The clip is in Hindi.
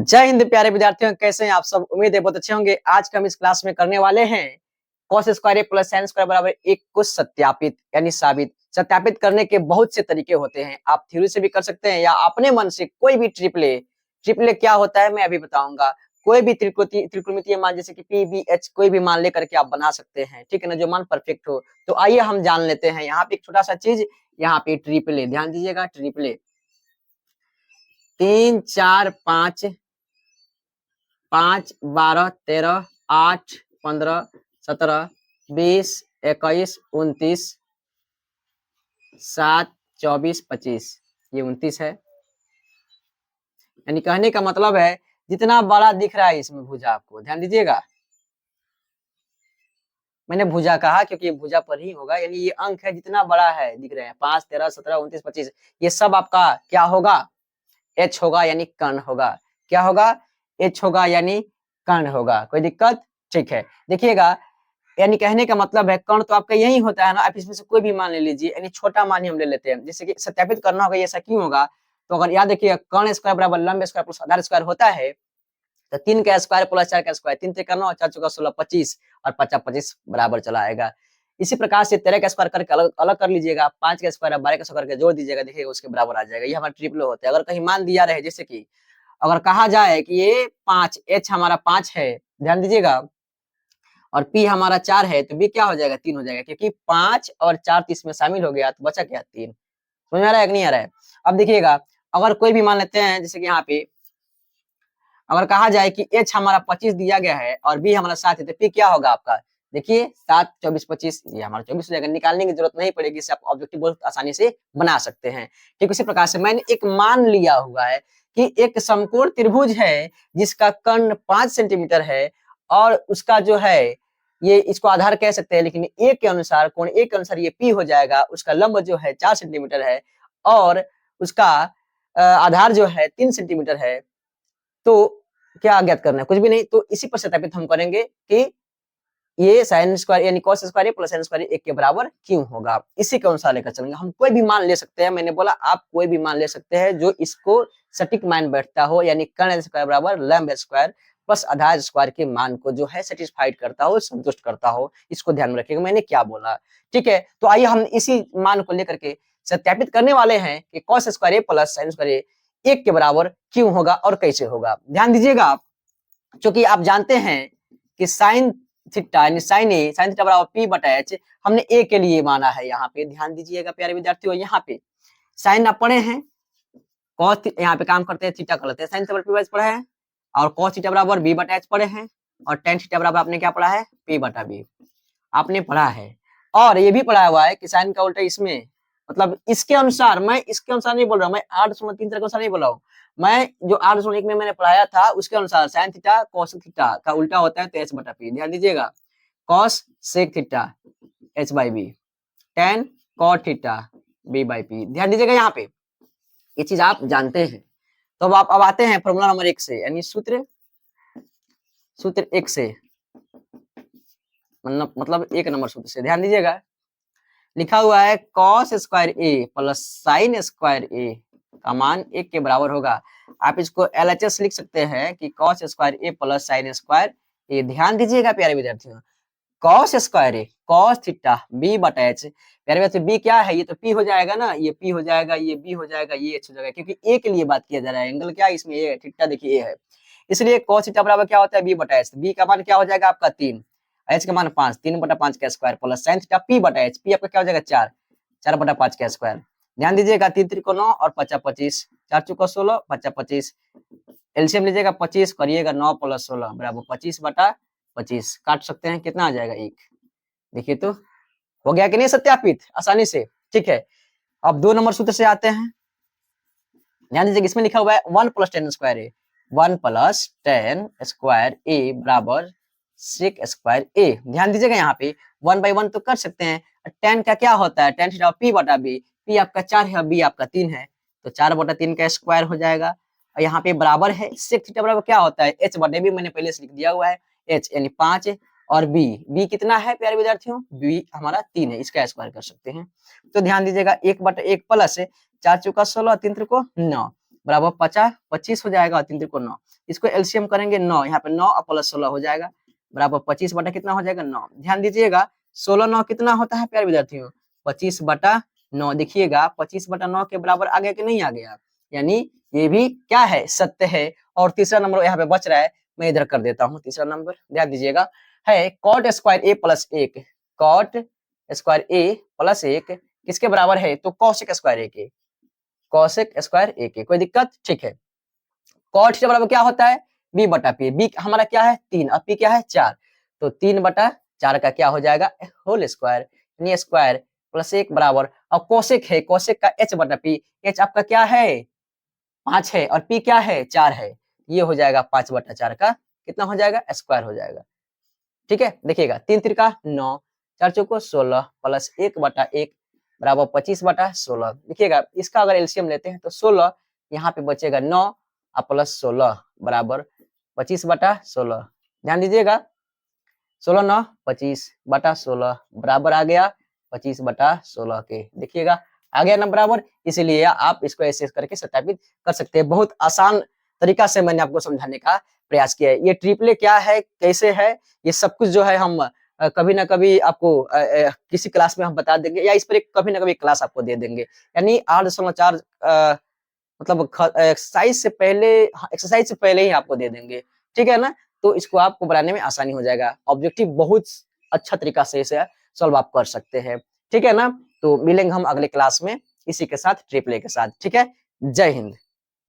जय हिंद प्यारे विद्यार्थियों, कैसे हैं आप सब। उम्मीद है बहुत अच्छे होंगे। आज का हम इस क्लास में करने वाले हैं cos square plus sin square बराबर एक को सत्यापित यानी साबित। सत्यापित करने के बहुत से तरीके होते हैं, आप थ्योरी से भी कर सकते हैं या अपने मन से कोई भी ट्रिपले। ट्रिपले क्या होता है मैं अभी बताऊंगा। कोई भी त्रिकोणमितीय मान जैसे कि पी बी एच कोई भी मान लेकर के आप बना सकते हैं, ठीक है ना, जो मान परफेक्ट हो। तो आइए हम जान लेते हैं। यहाँ पे एक छोटा सा चीज, यहाँ पे ट्रिपले ध्यान दीजिएगा। ट्रिपले 3 4 5 5 12 13 8 15 17 20 21 29 7 24 25, ये 29 है। यानी कहने का मतलब है जितना बड़ा दिख रहा है इसमें भुजा, आपको ध्यान दीजिएगा। मैंने भुजा कहा क्योंकि ये भुजा पर ही होगा, यानी ये अंक है जितना बड़ा है दिख रहे हैं 5 13 17 29 25, ये सब आपका क्या होगा, एच होगा यानी कर्ण होगा। क्या होगा, एच होगा यानी कर्ण होगा। कोई दिक्कत, ठीक है। देखिएगा, यानी कहने का मतलब है कर्ण तो आपका यही होता है ना। आप इसमें से कोई भी मान ले लीजिए, यानी छोटा मान ही हम ले लेते हैं। जैसे कि सत्यापित करना होगा, ऐसा क्यों होगा, तो अगर याद रखिएगा कर्ण स्क्वायर बराबर लंब स्क्वायर प्लस आधार स्क्वायर होता है, तो 3 का स्क्वायर प्लस 4 का स्क्वायर, 3 3 9 4 4 16 25 और 50 25 बराबर चला आएगा। इसी प्रकार से 13 का स्क्वायर करके अलग अलग कर लीजिएगा, 5 का स्क्वायर 12 का स्क्वायर करके जोड़ दीजिएगा, देखिएगा उसके बराबर आ जाएगा। ये हमारा ट्रिपलो होता है। अगर कहीं मान दिया रहे, जैसे कि अगर कहा जाए कि ये 5 एच हमारा 5 है, ध्यान दीजिएगा, और पी हमारा 4 है, तो बी क्या हो जाएगा, 3 हो जाएगा, क्योंकि 5 और 4 तो इसमें शामिल हो गया, तो बचा क्या, 3। समझ में आ रहा है कि नहीं आ रहा है। अब देखिएगा, अगर कोई भी मान लेते हैं, जैसे कि यहाँ पे अगर कहा जाए कि एच हमारा 25 दिया गया है और बी हमारा 7 है, तो पी क्या होगा आपका, देखिए 7 24 25, ये हमारा 24 हो जाएगा। निकालने की जरूरत नहीं पड़ेगी, इससे आप ऑब्जेक्टिव बहुत आसानी से बना सकते हैं। ठीक उसी प्रकार से मैंने एक मान लिया हुआ है कि एक समकोण त्रिभुज है जिसका कर्ण 5 सेंटीमीटर है, और उसका जो है ये इसको आधार कह सकते हैं, लेकिन ए के अनुसार, कोण ए के अनुसार ये पी हो जाएगा। उसका लंब जो है 4 सेंटीमीटर है और उसका आधार जो है 3 सेंटीमीटर है। तो क्या ज्ञात करना है, कुछ भी नहीं। तो इसी पर सत्यापित हम करेंगे कि ये साइन स्क्वायर यानी cos square plus sine square एक के बराबर क्यों होगा। इसी के अनुसार लेकर चलेंगे। हम कोई भी मान ले सकते हैं, मैंने बोला आप कोई भी मान ले सकते हैं जो इसको सटीक मान बैठता हो, यानी कर्ण स्क्वायर बराबर लंब स्क्वायर प्लस आधार स्क्वायर के मान को जो है सेटिस्फाइड करता हो, संतुष्ट करता हो। इसको ध्यान में रखिएगा मैंने क्या बोला, ठीक है। तो आइए हम इसी मान को लेकर के सत्यापित करने वाले हैं कि cos square plus sine square एक के बराबर क्यों होगा और कैसे होगा। ध्यान दीजिएगा आप, क्योंकि आप जानते हैं कि साइन थीटा यानी साइन ए साइन थीटा बराबर पी बटा एच हमने ए के लिए माना है। यहाँ पे ध्यान दीजिएगा प्यारे विद्यार्थियों, यहाँ पे साइन आप पढ़े हैं, कॉस यहाँ पे काम करते हैं, थीटा कर लेते हैं, साइन थीटा पी पढ़े हैं, और कॉस थीटा बराबर बी बटा एच पढ़े हैं, और टेन थीटा बराबर आपने क्या पढ़ा है, पी बटा बी आपने पढ़ा है। और ये भी पढ़ा हुआ है कि साइन का उल्टा इसमें, मतलब इसके अनुसार, मैं इसके अनुसार नहीं बोल रहा हूँ, मैं 8.3 के अनुसार नहीं बोल रहा हूँ, मैं जो 8.1 में मैंने पढ़ाया था उसके अनुसार साइन थीटा कॉस थीटा का उल्टा होता है तो एच बटा पी। ध्यान दीजिएगा, cosec theta h by b, then cot theta b by p. ध्यान दीजिएगा, यहाँ पे ये चीज आप जानते हैं। तो अब आते हैं फॉर्मूला नंबर 1 से, यानी सूत्र 1 से, मतलब 1 नंबर सूत्र से। ध्यान दीजिएगा, लिखा हुआ है कॉस स्क्वायर ए प्लस साइन स्क्वायर ए का मान 1 के बराबर होगा। आप इसको LHS लिख सकते हैं कि कॉस स्क्वायर ए प्लस साइन स्क्वायर ए। ध्यान दीजिएगा प्यारे विद्यार्थियों, कॉस स्क्वायर ए कॉस थीटा बी बटा एच, प्यारे विद्यार्थियों बी क्या है, ये तो पी हो जाएगा ना, ये पी हो जाएगा, ये बी हो जाएगा, ये एच हो जाएगा, क्योंकि ए के लिए बात किया जा रहा है। एंगल क्या है इसमें, ए थीटा, देखिए ए है, इसलिए कॉस थीटा बराबर क्या होता है, बी बटा एच। बी का मान क्या हो जाएगा आपका 3, एच का मान 5, 3 बटा 5 का square plus sine theta P बटा एच, पी आपका क्या हो जाएगा 4, 4 बटा 5 का स्क्वायर। ध्यान दीजिएगा, 3 3 को 9 और 50 25, 4 चौका 16, 50 25, एलसीएम लीजिएगा 25 करिएगा, 9 प्लस 16 बराबर 25 बटा 25, काट सकते हैं, कितना आ जाएगा 1। देखिए तो हो गया कि नहीं सत्यापित आसानी से, ठीक है। अब 2 नंबर सूत्र से आते हैं। ध्यान दीजिएगा, इसमें लिखा हुआ है 1 प्लस 10 स्क्वायर ए, 1 प्लस 10 स्क्वायर ए बराबर 6 स्क्वायर ए। ध्यान दीजिएगा, यहाँ पे 1 बाई 1 तो कर सकते हैं। 10 का क्या होता है, 10 थीटा पी बटा बी, पी आपका 4 है, बी आपका 3 है, तो 4 बटा 3 का स्क्वायर हो जाएगा। और यहाँ पे बराबर है 6 थीटा बराबर क्या होता है, एच बटे बी, मैंने पहले से लिख दिया हुआ है, एच यानी 5, और बी कितना है प्यारे विद्यार्थियों, बी हमारा 3 है, इसका स्क्वायर कर सकते हैं। तो ध्यान दीजिएगा 1 बटा 1 प्लस 4 चौका 16, 3 को 9 बराबर 25 हो जाएगा, 3 3 को 9, इसको एलसीएम करेंगे 9, यहाँ पे 9 प्लस 16 हो जाएगा, बराबर 25 बटा कितना हो जाएगा 9। ध्यान दीजिएगा 16 9 कितना होता है प्यारे विद्यार्थियों, 25 बटा 9। देखिएगा 25 बटा 9 के बराबर आ गया कि नहीं आ गया, यानी ये भी क्या है, सत्य है। और तीसरा नंबर यहाँ पे बच रहा है, मैं इधर कर देता हूँ तीसरा नंबर, ध्यान दीजिएगा है कॉट स्क्वायर ए प्लस 1, कॉट स्क्वायर ए प्लस 1 किसके बराबर है, तो कॉसेक स्क्वायर ए के, कॉसेक स्क्वायर ए के, कोई दिक्कत, ठीक है। कॉट थीटा बराबर क्या होता है, बी बटा पी, बी हमारा क्या है 3 और पी क्या है 4, तो 3 बटा 4 का क्या हो जाएगा होल स्क्वायर, यानी स्क्वायर प्लस 1 बराबर, और कोसेक है, कोसेक का एच बटा पी, एच आपका क्या है 5 है और पी क्या है 4 है, ये हो जाएगा 5 बटा 4 का कितना हो जाएगा स्क्वायर हो जाएगा, ठीक है। देखिएगा 3 तिरका 9, 4 चौको 16 प्लस 1 बटा 1 बराबर 25 बटा 16। देखिएगा इसका अगर एलसीएम लेते हैं तो 16 यहाँ पे बचेगा 9 और प्लस 16 बराबर 25 बटा 16। ध्यान दीजिएगा 16 9 25 बटा 16 बराबर आ गया 25 बटा 16 के। देखिएगा आ गया ना बराबर, इसीलिए आप इसको ऐसे करके सत्यापित कर सकते हैं। बहुत आसान तरीका से मैंने आपको समझाने का प्रयास किया है। ये ट्रिपले क्या है, कैसे है, ये सब कुछ जो है हम कभी ना कभी आपको किसी क्लास में हम बता देंगे, या इस पर कभी ना कभी क्लास आपको दे देंगे। यानी 8.4 मतलब एक्सरसाइज से पहले ही आपको दे देंगे, ठीक है ना। तो इसको आपको बनाने में आसानी हो जाएगा, ऑब्जेक्टिव बहुत अच्छा तरीका से इसे सॉल्व आप कर सकते हैं, ठीक है ना। तो मिलेंगे हम अगले क्लास में इसी के साथ, ट्रिपले के साथ, ठीक है। जय हिंद।